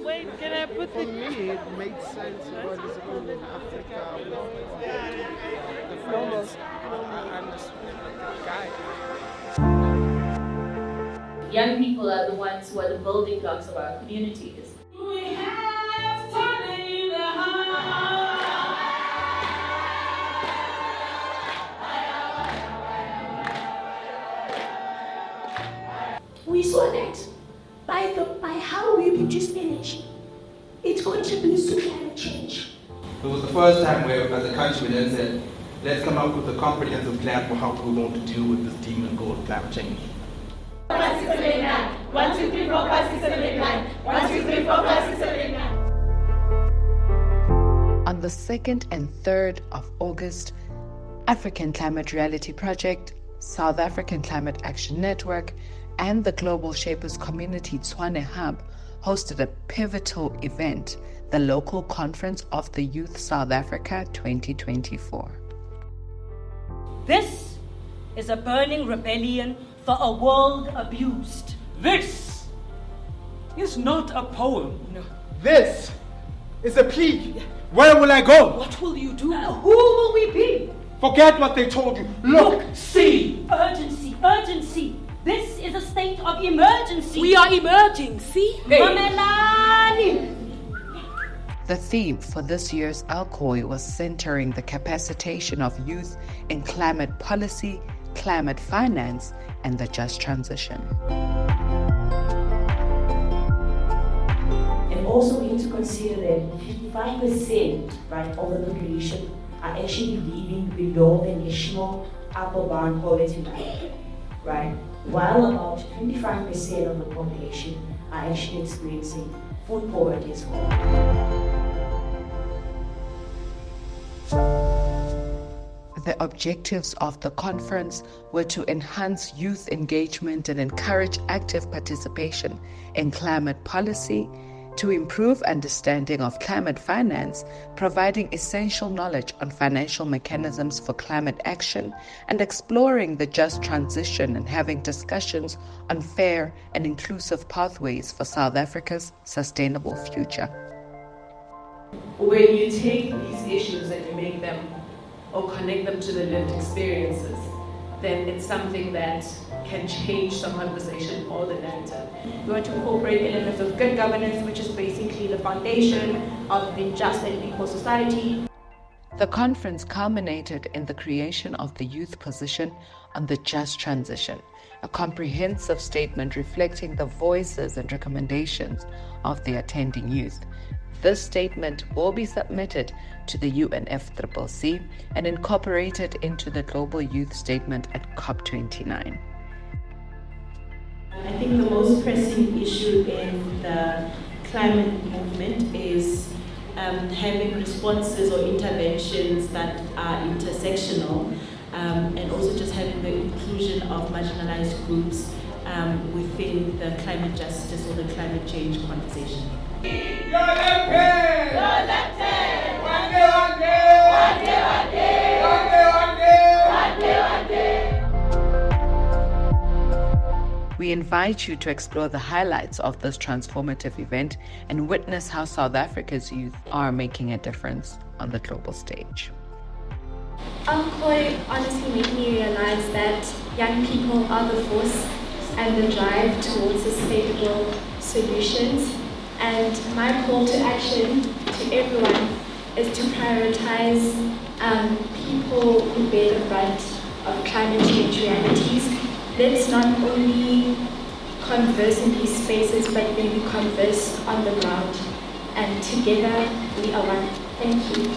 Wait, can I put For me, it made sense what is going in Africa with the farmers. I understood the guy. Young people are the ones who are the building blocks of our communities. We have Tshwane in the house. We saw that by how we produce energy, it contributes to climate change. It was the first time where, as a country, we then said, let's come up with a comprehensive plan for how we're going to deal with this demon called climate change. 1, 2, 3, 4, 5, 6, 7, 8, 9. 1, 2, 3, 4, 5, 6, 7, 8, 9. On the 2nd and 3rd of August, African Climate Reality Project, South African Climate Action Network, and the Global Shapers Community Tshwane Hub hosted a pivotal event, the local conference of the Youth South Africa 2024. This is a burning rebellion for a world abused. This is not a poem. No. This is a plea. Where will I go? What will you do? Who will we be? Forget what they told you. Look, see. Urgency, urgency. This is a state of emergency. We are emerging, see? Mamelani. The theme for this year's LCOY was centering the capacitation of youth in climate policy, climate finance, and the just transition. And also we need to consider that 55% right, of the population are actually living below the national upper bound poverty line, right? While about 25% of the population are actually experiencing food poverty as well. The objectives of the conference were to enhance youth engagement and encourage active participation in climate policy, to improve understanding of climate finance, providing essential knowledge on financial mechanisms for climate action, and exploring the just transition and having discussions on fair and inclusive pathways for South Africa's sustainable future. When you take these issues and you make them or connect them to the lived experiences, then it's something that can change the conversation or the narrative. We want to incorporate elements of good governance, which is basically the foundation of a just and equal society. The conference culminated in the creation of the Youth Position on the Just Transition, a comprehensive statement reflecting the voices and recommendations of the attending youth. This statement will be submitted to the UNFCCC and incorporated into the Global Youth Statement at COP29. I think the most pressing issue in the climate movement is having responses or interventions that are intersectional, and also just having the inclusion of marginalized groups within the climate justice or the climate change conversation. We invite you to explore the highlights of this transformative event and witness how South Africa's youth are making a difference on the global stage. LCOY honestly made me realize that young people are the force and the drive towards sustainable solutions. And my call to action to everyone is to prioritize people who bear the brunt of climate change realities. Let's not only converse in these spaces, but really converse on the ground. And together we are one. Thank you.